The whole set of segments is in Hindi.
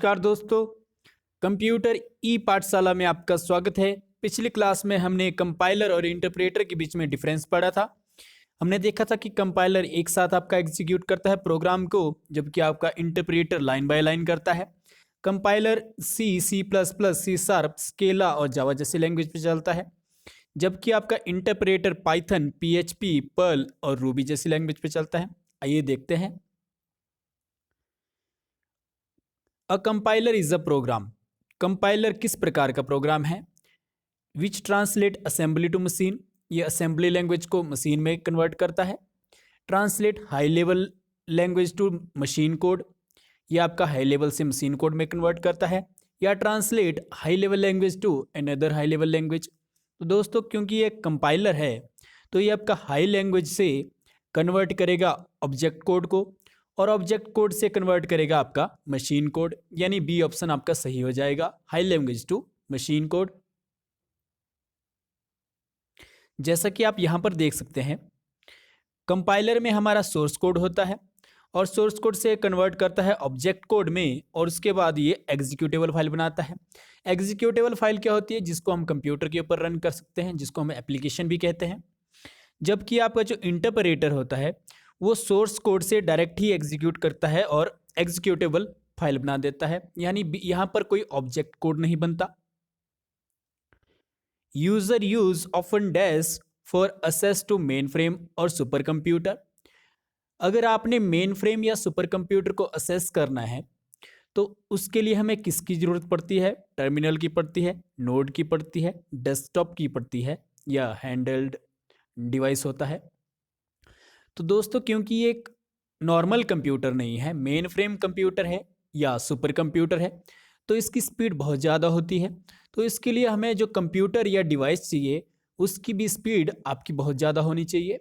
नमस्कार दोस्तों, कंप्यूटर ई पाठशाला में आपका स्वागत है। पिछली क्लास में हमने कंपाइलर और इंटरप्रेटर के बीच में डिफरेंस पढ़ा था। हमने देखा था कि कंपाइलर एक साथ आपका एग्जीक्यूट करता है प्रोग्राम को, जबकि आपका इंटरप्रेटर लाइन बाय लाइन करता है। Compiler C, C plus plus, C sharp, Scala और जावा जैसी लैंग्वेज पे चलता है, जबकि आपका इंटरप्रेटर पाइथन, पीएचपी, पर्ल और रूबी जैसी लैंग्वेज पे चलता है। आइए देखते हैं। A compiler is a program. Compiler किस प्रकार का प्रोग्राम है? Which translate assembly to machine. ये असेंबली लैंग्वेज को मशीन में कन्वर्ट करता है। Translate high level language to machine code. ये आपका हाई लेवल से मशीन कोड में कन्वर्ट करता है। या translate high level language to another high level language. तो दोस्तों, क्योंकि ये कंपाइलर है तो ये आपका हाई लैंग्वेज से कन्वर्ट करेगा ऑब्जेक्ट कोड को, और ऑब्जेक्ट कोड से कन्वर्ट करेगा आपका मशीन कोड, यानी बी ऑप्शन आपका सही हो जाएगा, high language to machine code. जैसा कि आप यहां पर देख सकते हैं, कंपाइलर में हमारा सोर्स कोड होता है और सोर्स कोड से कन्वर्ट करता है ऑब्जेक्ट कोड में, और उसके बाद ये एग्जीक्यूटेबल फाइल बनाता है। एग्जीक्यूटेबल फाइल क्या होती है? जिसको हम कंप्यूटर के ऊपर रन कर सकते हैं, जिसको हम एप्लीकेशन भी कहते हैं। जबकि आपका जो इंटरप्रेटर होता है वो सोर्स कोड से डायरेक्ट ही एग्जीक्यूट करता है और एग्जीक्यूटेबल फाइल बना देता है, यानी यहां पर कोई ऑब्जेक्ट कोड नहीं बनता। User use often dash for access to mainframe और सुपर कंप्यूटर। अगर आपने मेन फ्रेम या सुपर कंप्यूटर को असेस करना है तो उसके लिए हमें किसकी जरूरत पड़ती है? टर्मिनल की पड़ती है, नोड की पड़ती है, डेस्कटॉप की पड़ती है, या हैंडल्ड डिवाइस होता है। तो दोस्तों, क्योंकि ये एक नॉर्मल कंप्यूटर नहीं है, मेन फ्रेम कंप्यूटर है या सुपर कंप्यूटर है, तो इसकी स्पीड बहुत ज़्यादा होती है। तो इसके लिए हमें जो कंप्यूटर या डिवाइस चाहिए उसकी भी स्पीड आपकी बहुत ज़्यादा होनी चाहिए,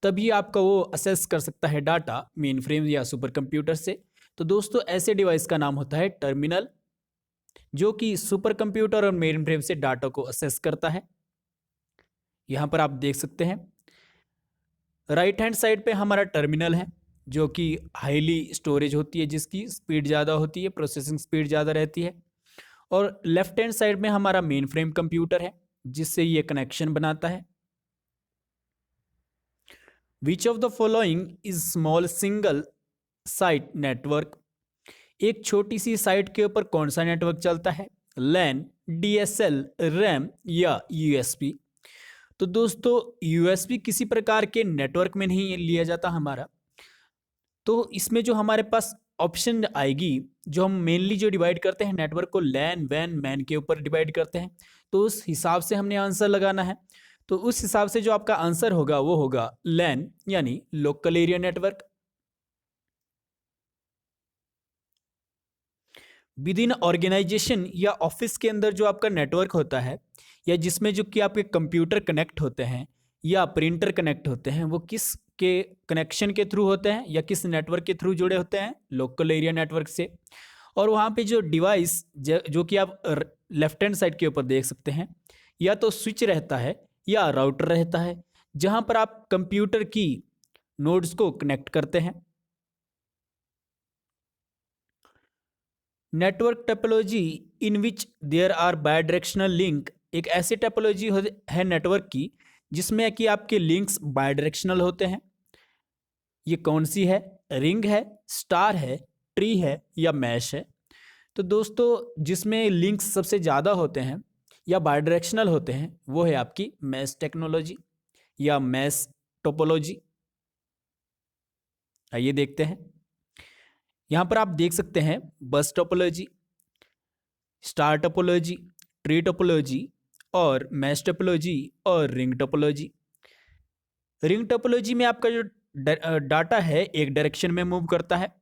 तभी आपका वो असेस कर सकता है डाटा मेन फ्रेम या सुपर कंप्यूटर से। तो दोस्तों, ऐसे डिवाइस का नाम होता है टर्मिनल, जो कि सुपर कंप्यूटर और मेन फ्रेम से डाटा को असेस करता है। यहाँ पर आप देख सकते हैं, राइट हैंड साइड पे हमारा टर्मिनल है, जो कि हाईली स्टोरेज होती है, जिसकी स्पीड ज़्यादा होती है, प्रोसेसिंग स्पीड ज़्यादा रहती है। और लेफ्ट हैंड साइड में हमारा मेन फ्रेम कंप्यूटर है, जिससे ये कनेक्शन बनाता है। Which of the following is small single site network. एक छोटी सी साइट के ऊपर कौन सा नेटवर्क चलता है? लैन, डीएसएल, रैम या यूएसबी। तो दोस्तों, यूएसबी किसी प्रकार के नेटवर्क में नहीं लिया जाता हमारा। तो इसमें जो हमारे पास ऑप्शन आएगी, जो हम मेनली जो डिवाइड करते हैं नेटवर्क को लैन, वैन, मैन के ऊपर डिवाइड करते हैं, तो उस हिसाब से हमने आंसर लगाना है। तो उस हिसाब से जो आपका आंसर होगा वो होगा लैन, यानी local area network. Within organisation या ऑफिस के अंदर जो आपका नेटवर्क होता है, या जिसमें जो कि आपके कंप्यूटर कनेक्ट होते हैं या प्रिंटर कनेक्ट होते हैं, वो किस के कनेक्शन के थ्रू होते हैं या किस नेटवर्क के थ्रू जुड़े होते हैं? लोकल एरिया नेटवर्क से। और वहाँ पे जो डिवाइस जो कि आप लेफ्ट हैंड साइड के ऊपर देख सकते हैं, या तो स्विच रहता है या राउटर रहता है, जहाँ पर आप कंप्यूटर की नोड्स को कनेक्ट करते हैं। Network topology in which there are bidirectional link. एक ऐसी टोपोलॉजी है नेटवर्क की जिसमें कि आपके लिंक्स बाय डायरेक्शनल होते हैं। ये कौन सी है? रिंग है, स्टार है, ट्री है या मैश है। तो दोस्तों, जिसमें लिंक्स सबसे ज़्यादा होते हैं या बाय डायरेक्शनल होते हैं, वो है आपकी मैश टेक्नोलॉजी या मैश टोपोलॉजी। आइए देखते हैं। यहाँ पर आप देख सकते हैं बस topology, star topology, tree topology और मैश टोपोलॉजी और रिंग टोपोलॉजी। रिंग टोपोलॉजी में आपका जो डाटा है एक डायरेक्शन में मूव करता है,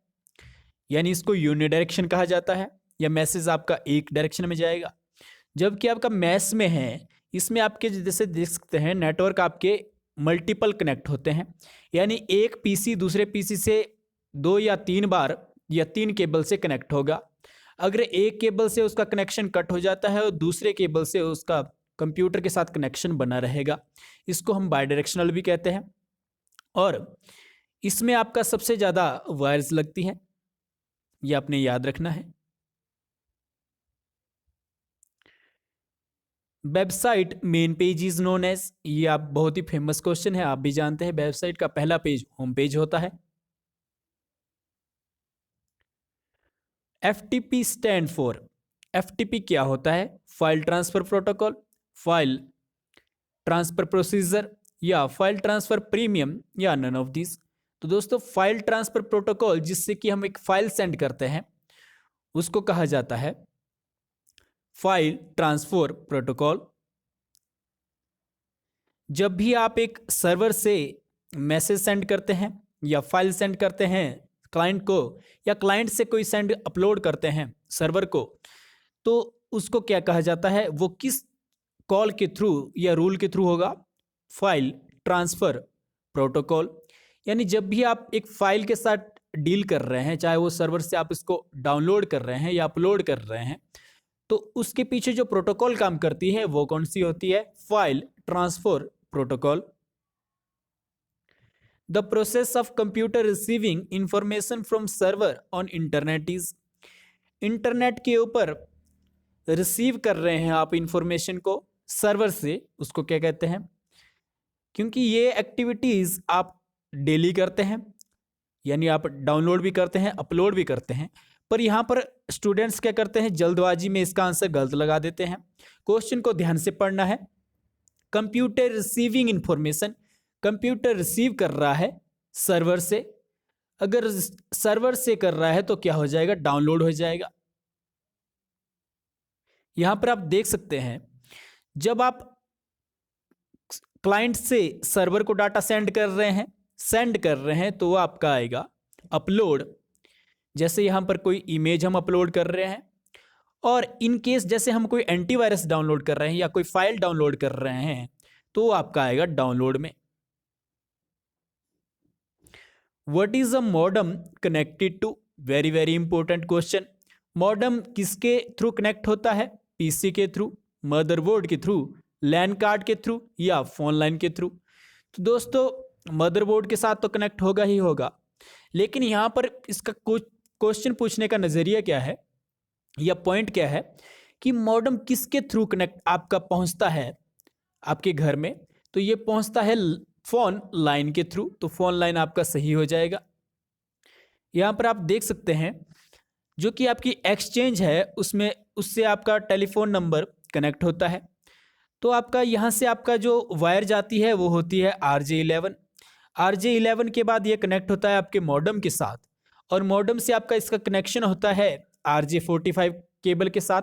यानी इसको यूनिडायरेक्शन कहा जाता है, या मैसेज आपका एक डायरेक्शन में जाएगा। जबकि आपका मैश में है, इसमें आपके जैसे देख सकते हैं नेटवर्क आपके मल्टीपल कनेक्ट होते हैं, यानी एक पीसी दूसरे पीसी से 2 या 3 बार या 3 केबल से कनेक्ट होगा। अगर एक केबल से उसका कनेक्शन कट हो जाता है और दूसरे केबल से उसका कंप्यूटर के साथ कनेक्शन बना रहेगा, इसको हम बायडायरेक्शनल भी कहते हैं। और इसमें आपका सबसे ज़्यादा वायर्स लगती हैं, ये आपने याद रखना है। Website main page is known as, ये आप बहुत ही फेमस क्वेश्चन है, आप भी जानते हैं वेबसाइट का पहला पेज होम पेज होता है। FTP स्टैंड फॉर, FTP क्या होता है? File transfer protocol, file transfer procedure, या फाइल ट्रांसफर प्रीमियम, या नन ऑफ दिस। तो दोस्तों फाइल ट्रांसफर प्रोटोकॉल जिससे कि हम एक फाइल सेंड करते हैं उसको कहा जाता है फाइल ट्रांसफर प्रोटोकॉल। जब भी आप एक सर्वर से मैसेज सेंड करते हैं या फाइल सेंड करते हैं क्लाइंट को, या क्लाइंट से कोई सेंड अपलोड करते हैं सर्वर को, तो उसको क्या कहा जाता है? वो किस कॉल के थ्रू या रूल के थ्रू होगा? File transfer protocol. यानी जब भी आप एक फाइल के साथ डील कर रहे हैं, चाहे वो सर्वर से आप इसको डाउनलोड कर रहे हैं या अपलोड कर रहे हैं, तो उसके पीछे जो प्रोटोकॉल काम करती है वो कौन सी होती है? File transfer protocol. The process of computer receiving information from server on internet is, internet के ऊपर रिसीव कर रहे हैं आप इंफॉर्मेशन को सर्वर से, उसको क्या कहते हैं? क्योंकि ये एक्टिविटीज आप डेली करते हैं, यानी आप डाउनलोड भी करते हैं, अपलोड भी करते हैं, पर यहाँ पर स्टूडेंट्स क्या करते हैं? जल्दबाजी में इसका आंसर गलत लगा देते हैं। क्वेश्चन को ध्यान से पढ़ना है। Computer receiving information, computer receive कर रहा है सर्वर से, अगर सर्वर से कर रहा है तो क्या हो जाएगा? डाउनलोड हो जाएगा। यहां पर आप देख सकते हैं जब आप क्लाइंट से सर्वर को डाटा सेंड कर रहे हैं तो वो आपका आएगा अपलोड। जैसे यहां पर कोई इमेज हम अपलोड कर रहे हैं, और इन केस जैसे हम कोई एंटीवायरस डाउनलोड कर रहे हैं या कोई फाइल डाउनलोड कर रहे हैं तो वो आपका आएगा डाउनलोड में। What is a modem connected to? Very very important question. Modem किसके थ्रू कनेक्ट होता है? पीसी के थ्रू, मदरबोर्ड के थ्रू, लैन कार्ड के थ्रू, या फोन लाइन के थ्रू। तो दोस्तों मदरबोर्ड के साथ तो कनेक्ट होगा ही होगा, लेकिन यहाँ पर इसका क्वेश्चन पूछने का नज़रिया क्या है या पॉइंट क्या है कि मॉडम किसके थ्रू कनेक्ट आपका पहुँचता है आपके घर में? तो ये पहुँचता है फोन लाइन के थ्रू, तो फोन लाइन आपका सही हो जाएगा। यहाँ पर आप देख सकते हैं जो कि आपकी एक्सचेंज है उसमें, उससे आपका टेलीफोन नंबर कनेक्ट होता है, तो आपका यहाँ से आपका जो वायर जाती है वो होती है RJ11। RJ11 के बाद ये कनेक्ट होता है आपके मॉडम के साथ, और मॉडम से आपका इसका कनेक्शन होता है RJ45 केबल के साथ,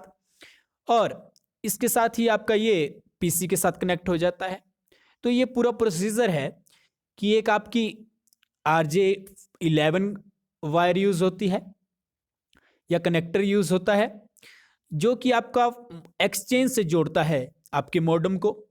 और इसके साथ ही आपका ये पीसी के साथ कनेक्ट हो जाता है। तो ये पूरा प्रोसीजर है कि एक आपकी RJ11 वायर यूज़ होती है या कनेक्टर यूज़ होता है जो कि आपका एक्सचेंज से जोड़ता है आपके मॉडम को,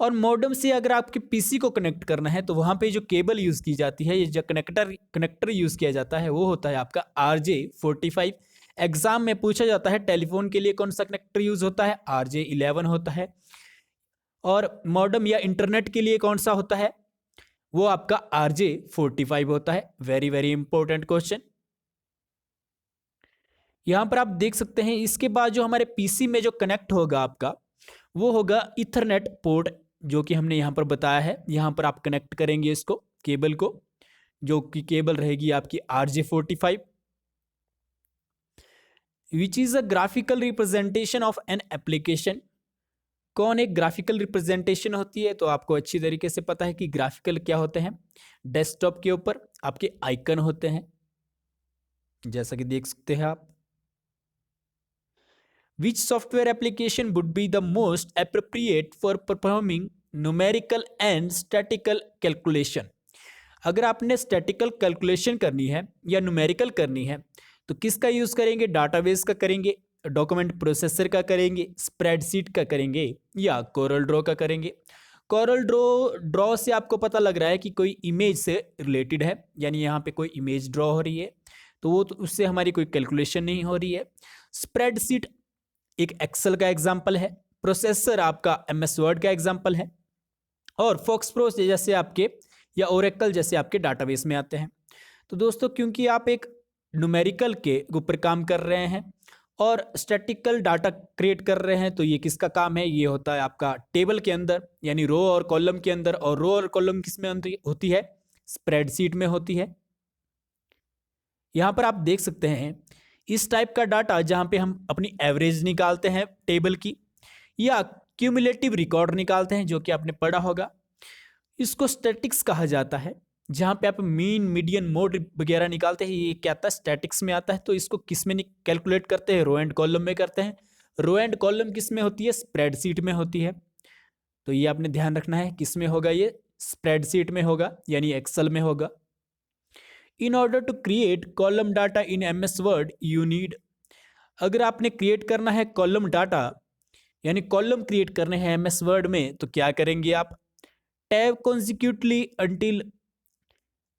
और मॉडम से अगर आपके पीसी को कनेक्ट करना है तो वहाँ पे जो केबल यूज़ की जाती है, ये जो कनेक्टर यूज़ किया जाता है वो होता है आपका RJ45। एग्जाम में पूछा जाता है टेलीफोन के लिए कौन सा कनेक्टर यूज़ होता है? RJ11 होता है। और मॉडम या इंटरनेट के लिए कौन सा होता है? वो आपका RJ45 होता है। Very very important question. यहाँ पर आप देख सकते हैं इसके बाद जो हमारे पीसी में जो कनेक्ट होगा आपका वो होगा इथरनेट पोर्ट, जो कि हमने यहाँ पर बताया है। यहाँ पर आप कनेक्ट करेंगे इसको केबल को, जो कि केबल रहेगी आपकी RJ45। Which is a graphical representation of an application. कौन एक ग्राफिकल रिप्रेजेंटेशन होती है? तो आपको अच्छी तरीके से पता है कि ग्राफिकल क्या होते हैं। डेस्कटॉप के ऊपर आपके आइकन होते हैं, जैसा कि देख सकते हैं आप। Which software application would be the most appropriate for performing numerical and statistical calculation? अगर आपने स्टैटिकल कैलकुलेशन करनी है या न्यूमेरिकल करनी है तो किसका यूज़ करेंगे? डाटाबेस का करेंगे, डॉक्यूमेंट प्रोसेसर का करेंगे, स्प्रेडशीट का करेंगे, या कोरल ड्रॉ का करेंगे। कोरल ड्रॉ से आपको पता लग रहा है कि कोई इमेज से रिलेटेड है, यानी यहाँ पे कोई इमेज ड्रॉ हो रही है, तो वो तो उससे हमारी कोई कैलकुलेशन नहीं हो रही है। स्प्रेडशीट एक एक्सेल का एग्जाम्पल है, प्रोसेसर आपका MS वर्ड का एग्जाम्पल है, और फॉक्स प्रो जैसे आपके या ओरेकल जैसे आपके डाटाबेस में आते हैं। तो दोस्तों क्योंकि आप एक न्यूमेरिकल के ऊपर काम कर रहे हैं और स्टैटिकल डाटा क्रिएट कर रहे हैं तो ये किसका काम है, ये होता है आपका टेबल के अंदर यानी रो और कॉलम के अंदर। और रो और कॉलम किस में होती है, स्प्रेडशीट में होती है। यहाँ पर आप देख सकते हैं इस टाइप का डाटा जहाँ पे हम अपनी एवरेज निकालते हैं टेबल की, या क्यूमुलेटिव रिकॉर्ड निकालते हैं जो कि आपने पढ़ा होगा, इसको स्टैटिक्स कहा जाता है। जहाँ पे आप मीन मीडियन मोड वगैरह निकालते हैं, ये क्या आता है, स्टैटिक्स में आता है। तो इसको किस में कैलकुलेट करते हैं, रो एंड कॉलम में करते हैं। रो एंड कॉलम किस में होती है, स्प्रेडशीट में होती है। तो ये आपने ध्यान रखना है, किस में होगा, ये स्प्रेडशीट में होगा यानी एक्सेल में होगा। In order to create column data in MS Word you need, अगर आपने क्रिएट करना है कॉलम डाटा यानी कॉलम क्रिएट करने हैं MS वर्ड में, तो क्या करेंगे आप, tab consecutively until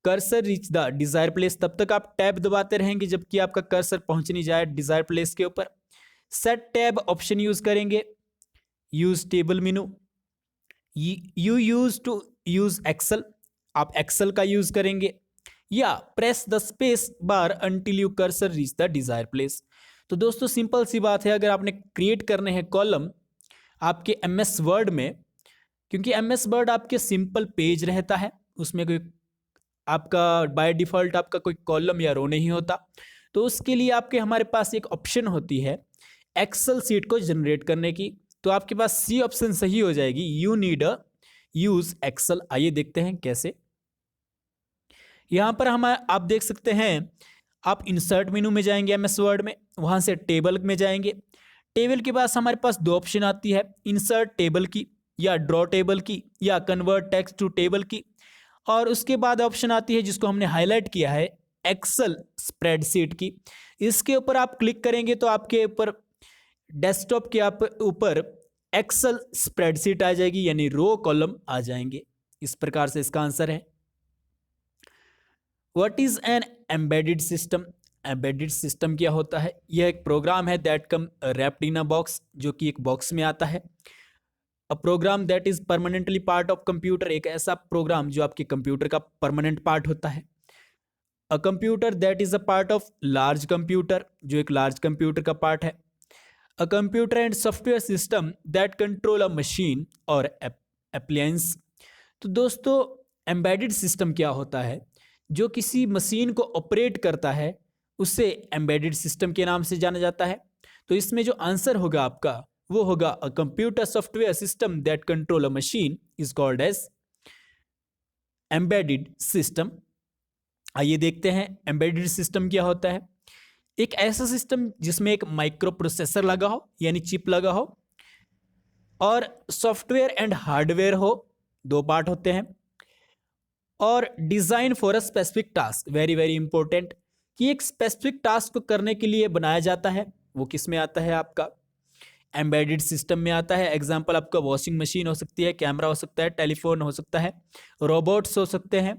cursor reach the Dzire place, तब तक आप टैब दबाते रहेंगे जबकि आपका कर्सर पहुंच नहीं जाए डिजायर प्लेस के ऊपर। सेट टैब ऑप्शन यूज करेंगे, use table menu, you use to use Excel, आप एक्सेल का यूज करेंगे, या press the space bar until you cursor reach the Dzire place. तो दोस्तों सिंपल सी बात है, अगर आपने क्रिएट करने हैं कॉलम आपके MS वर्ड में, क्योंकि MS वर्ड आपके सिंपल पेज रहता है, उसमें कोई आपका बाय डिफॉल्ट आपका कोई कॉलम या रो नहीं होता, तो उसके लिए आपके हमारे पास एक ऑप्शन होती है एक्सेल सीट को जनरेट करने की। तो आपके पास सी ऑप्शन सही हो जाएगी, you need a use Excel. आइए देखते हैं कैसे। यहां पर हम आप देख सकते हैं, आप इंसर्ट मेनू में जाएंगे MS वर्ड में, वहां से टेबल में जाएंगे। टेबल के पास हमारे पास दो ऑप्शन आती है, इंसर्ट टेबल की या ड्रॉ टेबल की या कन्वर्ट टेक्स्ट टू टेबल की। और उसके बाद ऑप्शन आती है जिसको हमने हाईलाइट किया है, एक्सेल स्प्रेडशीट की। इसके ऊपर आप क्लिक करेंगे तो आपके ऊपर डेस्कटॉप के आप ऊपर एक्सेल स्प्रेडशीट आ जाएगी यानी रो कॉलम आ जाएंगे। इस प्रकार से इसका आंसर है। What is an embedded system, embedded system क्या होता है, यह एक प्रोग्राम है that come wrapped in a box, जो कि एक बॉक्स में आता है। A program that is permanently part of computer, एक ऐसा प्रोग्राम जो आपके कंप्यूटर का परमानेंट पार्ट होता है। A computer that is a part of large computer, जो एक लार्ज कंप्यूटर का पार्ट है। A computer and software system that control a machine और एप्लायंस। तो दोस्तों एम्बेडेड सिस्टम क्या होता है, जो किसी मशीन को ऑपरेट करता है उसे एम्बेडेड सिस्टम के नाम से जाना जाता है। तो इसमें जो आंसर होगा आपका वो होगा a computer software system that control a machine is called as embedded system. आइए देखते हैं एम्बेडेड सिस्टम क्या होता है। एक ऐसा सिस्टम जिसमें एक माइक्रो प्रोसेसर लगा हो यानी चिप लगा हो, और सॉफ्टवेयर एंड हार्डवेयर हो, दो पार्ट होते हैं। और design for a specific task, very very important, कि एक स्पेसिफिक टास्क को करने के लिए बनाया जाता है। वो किस में आता है, आपका एम्बेडेड सिस्टम में आता है। एग्जांपल आपका वॉशिंग मशीन हो सकती है, कैमरा हो सकता है, टेलीफोन हो सकता है, रोबोट्स हो सकते हैं,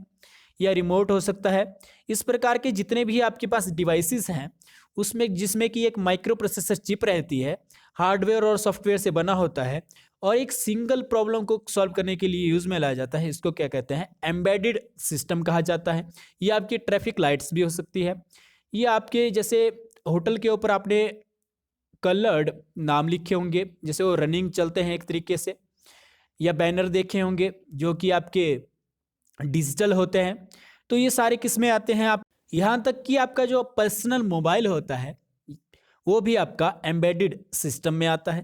या रिमोट हो सकता है। इस प्रकार के जितने भी आपके पास डिवाइसेस हैं उसमें जिसमें कि एक माइक्रो प्रोसेसर चिप रहती है, हार्डवेयर और सॉफ्टवेयर से बना होता है, और एक सिंगल प्रॉब्लम को सॉल्व करने के लिए यूज में लाया जाता है, इसको क्या कहते हैं, एम्बेडेड सिस्टम कहा जाता है। ये आपकी ट्रैफिक लाइट्स भी हो सकती है, ये आपके जैसे होटल के ऊपर आपने कलर्ड नाम लिखे होंगे, जैसे वो रनिंग चलते हैं एक तरीके से, या बैनर देखे होंगे जो कि आपके डिजिटल होते हैं। तो ये सारे किस में आते हैं, आप यहाँ तक कि आपका जो पर्सनल मोबाइल होता है वो भी आपका एम्बेडेड सिस्टम में आता है।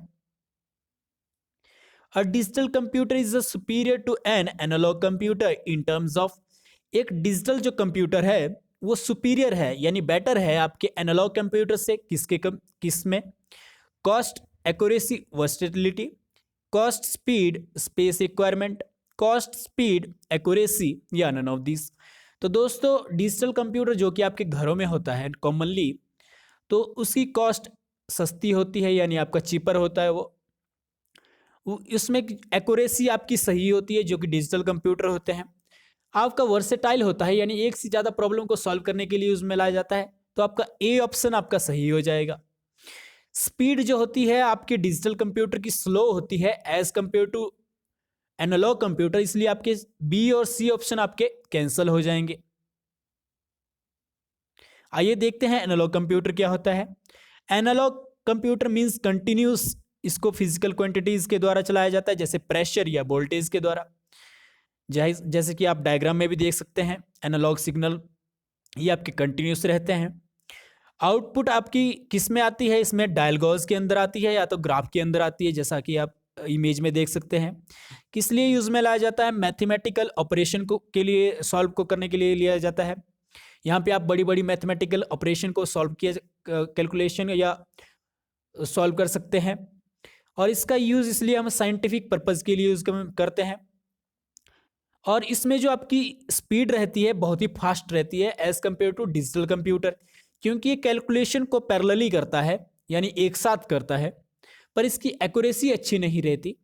A digital computer is a superior to an analog computer in terms of, एक डिजिटल जो कंप्यूटर है वो सुपीरियर है यानी बेटर है आपके एनालॉग कंप्यूटर से, किस में, cost, accuracy, versatility, cost, speed, space requirement, cost, speed, accuracy, या नन ऑफ दिस। तो दोस्तों डिजिटल कंप्यूटर जो कि आपके घरों में होता है कॉमनली, तो उसकी कॉस्ट सस्ती होती है यानी आपका चीपर होता है इसमें एक्यूरेसी आपकी सही होती है जो कि डिजिटल कंप्यूटर होते हैं। आपका वर्सेटाइल होता है यानी एक से ज़्यादा प्रॉब्लम को सॉल्व करने के लिए उसमें लाया जाता है, तो आपका ए ऑप्शन आपका सही हो जाएगा। स्पीड जो होती है आपके डिजिटल कंप्यूटर की स्लो होती है as compare to analog computer, इसलिए आपके बी और सी ऑप्शन आपके कैंसिल हो जाएंगे। आइए देखते हैं एनालॉग कंप्यूटर क्या होता है। एनालॉग कंप्यूटर मीन्स कंटिन्यूस, इसको फिजिकल क्वांटिटीज के द्वारा चलाया जाता है, जैसे प्रेशर या वोल्टेज के द्वारा। जैसे कि आप डायग्राम में भी देख सकते हैं, एनालॉग सिग्नल ये आपके कंटिन्यूस रहते हैं। आउटपुट आपकी किस में आती है, इसमें डायल गॉज के अंदर आती है या तो ग्राफ के अंदर आती है, जैसा कि आप इमेज में देख सकते हैं। किस लिए यूज में लाया जाता है, मैथमेटिकल ऑपरेशन को के लिए, सॉल्व को करने के लिए लिया जाता है। यहाँ पे आप बड़ी बड़ी मैथमेटिकल ऑपरेशन को सॉल्व किया, कैलकुलेशन या सॉल्व कर सकते हैं। और इसका यूज इसलिए हम साइंटिफिक पर्पज के लिए यूज करते हैं। और इसमें जो आपकी स्पीड रहती है बहुत ही फास्ट रहती है as compare to digital computer, क्योंकि ये कैलकुलेशन को पैरेलली करता है, यानी एक साथ करता है, पर इसकी एक्यूरेसी अच्छी नहीं रहती।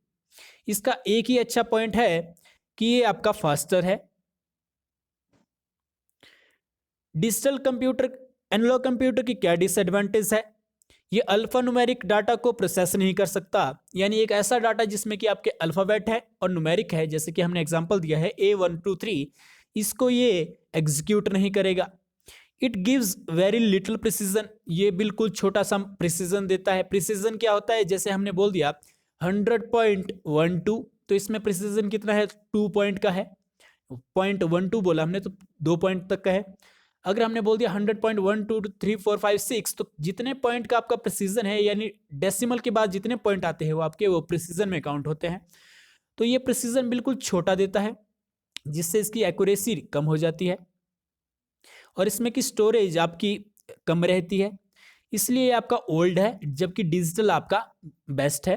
इसका एक ही अच्छा पॉइंट है कि ये आपका फास्टर है। डिजिटल कंप्यूटर, एनालॉग कंप्यूटर की क्या डिसएडवांटेज है, ये अल्फा न्यूमेरिक डाटा को प्रोसेस नहीं कर सकता, यानी एक ऐसा डाटा जिसमें कि आपके अल्फ़ाबेट है और न्यूमेरिक है, जैसे कि हमने एग्जांपल दिया है A1 2 3, इसको ये एग्जीक्यूट नहीं करेगा। It gives very little precision, ये बिल्कुल छोटा सा प्रिसीजन देता है। प्रिसीजन क्या होता है, जैसे हमने बोल दिया 100.12, तो इसमें प्रिसीजन कितना है, 2 पॉइंट का है। 0.12 बोला हमने तो 2 पॉइंट तक का है। अगर हमने बोल दिया 100.1 2 3 4 5 6, तो जितने पॉइंट का आपका प्रिसीजन है, यानी डेसिमल के बाद जितने पॉइंट आते हैं वो आपके वो प्रिसीजन में काउंट होते हैं। तो ये प्रिसीजन बिल्कुल छोटा देता है, जिससे इसकी एक्यूरेसी कम हो जाती है और इसमें की स्टोरेज आपकी कम रहती है, इसलिए आपका ओल्ड है, जबकि डिजिटल आपका बेस्ट है।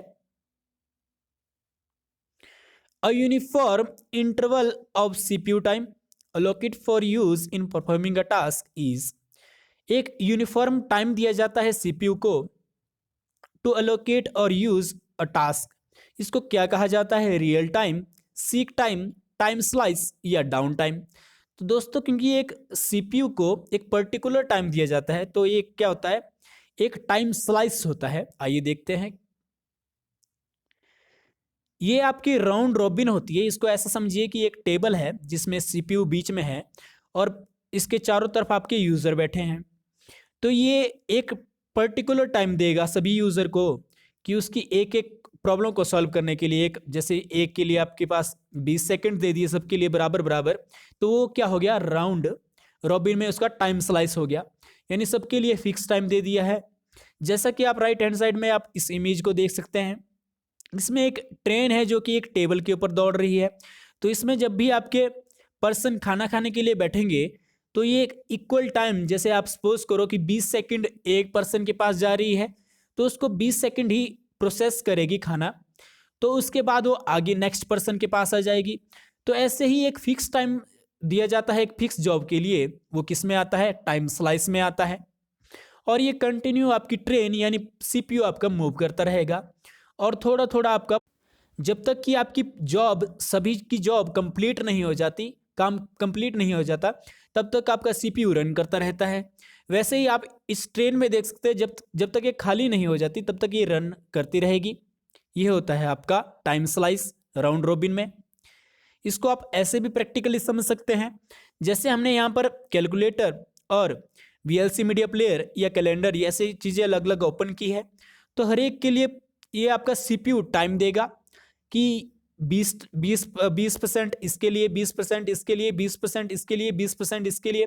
A uniform interval of CPU time allocate for use in performing a task is, एक यूनिफॉर्म टाइम दिया जाता है सीपीयू को टू allocate और यूज अ टास्क। इसको क्या कहा जाता है, real time, seek time, time slice या डाउन टाइम। तो दोस्तों क्योंकि एक सीपीयू को एक पर्टिकुलर टाइम दिया जाता है, तो ये क्या होता है, एक टाइम स्लाइस होता है। आइए देखते हैं, ये आपकी राउंड रॉबिन होती है। इसको ऐसा समझिए कि एक टेबल है जिसमें सीपीयू बीच में है और इसके चारों तरफ आपके यूज़र बैठे हैं। तो ये एक पर्टिकुलर टाइम देगा सभी यूज़र को कि उसकी एक एक प्रॉब्लम को सॉल्व करने के लिए, एक जैसे एक के लिए आपके पास 20 सेकंड दे दिए सबके लिए बराबर बराबर, तो वो क्या हो गया, राउंड रॉबिन में उसका टाइम स्लाइस हो गया, यानी सबके लिए फिक्स टाइम दे दिया है। जैसा कि आप राइट हैंड साइड में आप इस इमेज को देख सकते हैं, इसमें एक ट्रेन है जो कि एक टेबल के ऊपर दौड़ रही है। तो इसमें जब भी आपके पर्सन खाना खाने के लिए बैठेंगे तो ये एक इक्वल टाइम, जैसे आप सपोज करो कि 20 सेकंड एक पर्सन के पास जा रही है, तो उसको 20 सेकंड ही प्रोसेस करेगी खाना, तो उसके बाद वो आगे नेक्स्ट पर्सन के पास आ जाएगी। तो ऐसे ही एक फिक्स टाइम दिया जाता है एक फिक्स जॉब के लिए, वो किस में आता है, टाइम स्लाइस में आता है। और ये कंटिन्यू आपकी ट्रेन यानी सीपीयू आपका मूव करता रहेगा और थोड़ा थोड़ा आपका, जब तक कि आपकी जॉब, सभी की जॉब कंप्लीट नहीं हो जाती, काम कंप्लीट नहीं हो जाता, तब तक आपका सीपीयू रन करता रहता है। वैसे ही आप इस ट्रेन में देख सकते हैं, जब तक ये खाली नहीं हो जाती तब तक ये रन करती रहेगी। ये होता है आपका टाइम स्लाइस राउंड रॉबिन में। इसको आप ऐसे भी प्रैक्टिकली समझ सकते हैं, जैसे हमने यहाँ पर कैलकुलेटर और वीएलसी मीडिया प्लेयर या कैलेंडर ये ऐसी चीज़ें अलग अलग ओपन की है, तो हर एक के लिए ये आपका सीपीयू टाइम देगा कि 20% इसके लिए, 20% इसके लिए, 20% इसके लिए, 20% इसके लिए।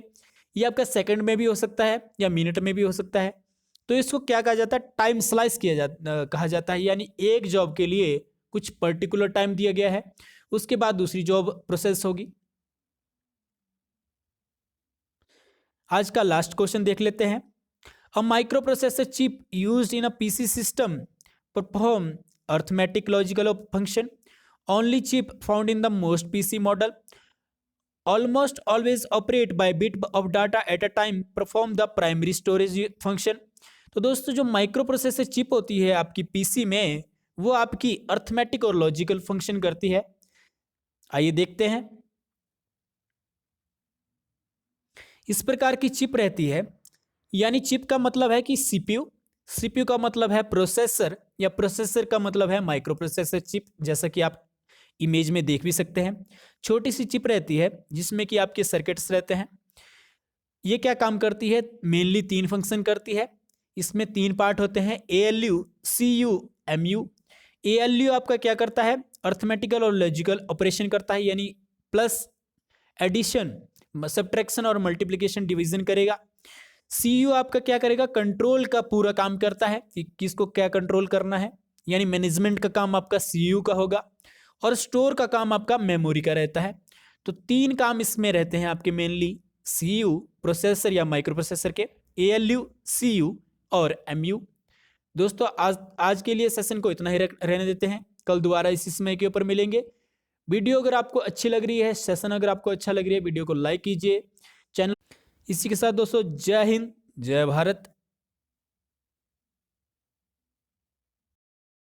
ये आपका सेकंड में भी हो सकता है या मिनट में भी हो सकता है। तो इसको क्या कहा जाता है, टाइम स्लाइस कहा जाता है, यानी एक जॉब के लिए कुछ पर्टिकुलर टाइम दिया गया है, उसके बाद दूसरी जॉब प्रोसेस होगी। आज का लास्ट क्वेश्चन देख लेते हैं। A micro processor chip used in a PC system perform arithmetic logical function. Only chip found in the most PC model. Almost always operate by bit of data at a time. Perform the primary storage function. तो दोस्तों जो माइक्रो प्रोसेसर चिप होती है आपकी पीसी में, वो आपकी अर्थमेटिक और लॉजिकल फंक्शन करती है। आइए देखते हैं। इस प्रकार की चिप रहती है, यानी चिप का मतलब है कि सीपीयू, सीपीयू का मतलब है प्रोसेसर, या प्रोसेसर का मतलब है माइक्रो प्रोसेसर चिप, जैसा कि आप इमेज में देख भी सकते हैं। छोटी सी चिप रहती है जिसमें कि आपके सर्किट्स रहते हैं। ये क्या काम करती है, मेनली 3 फंक्शन करती है। इसमें 3 पार्ट होते हैं, ALU, CU, MU। ALU आपका क्या करता है, अर्थमेटिकल और लॉजिकल ऑपरेशन करता है, यानी प्लस, एडिशन, सब्ट्रैक्शन और मल्टीप्लिकेशन, डिवीजन करेगा। CU आपका क्या करेगा, कंट्रोल का पूरा काम करता है कि किसको क्या कंट्रोल करना है, यानी मैनेजमेंट का काम आपका CU का होगा, और स्टोर का काम आपका मेमोरी का रहता है। तो 3 काम इसमें रहते हैं आपके मेनली, CU प्रोसेसर या माइक्रो प्रोसेसर के, ALU, CU और MU। दोस्तों आज के लिए सेशन को इतना ही रहने देते हैं, कल दोबारा इसी समय के ऊपर मिलेंगे। वीडियो अगर आपको अच्छी लग रही है, सेशन अगर आपको अच्छा लग रही है, वीडियो को लाइक कीजिए, चैनल। इसी के साथ दोस्तों, जय हिंद, जय भारत।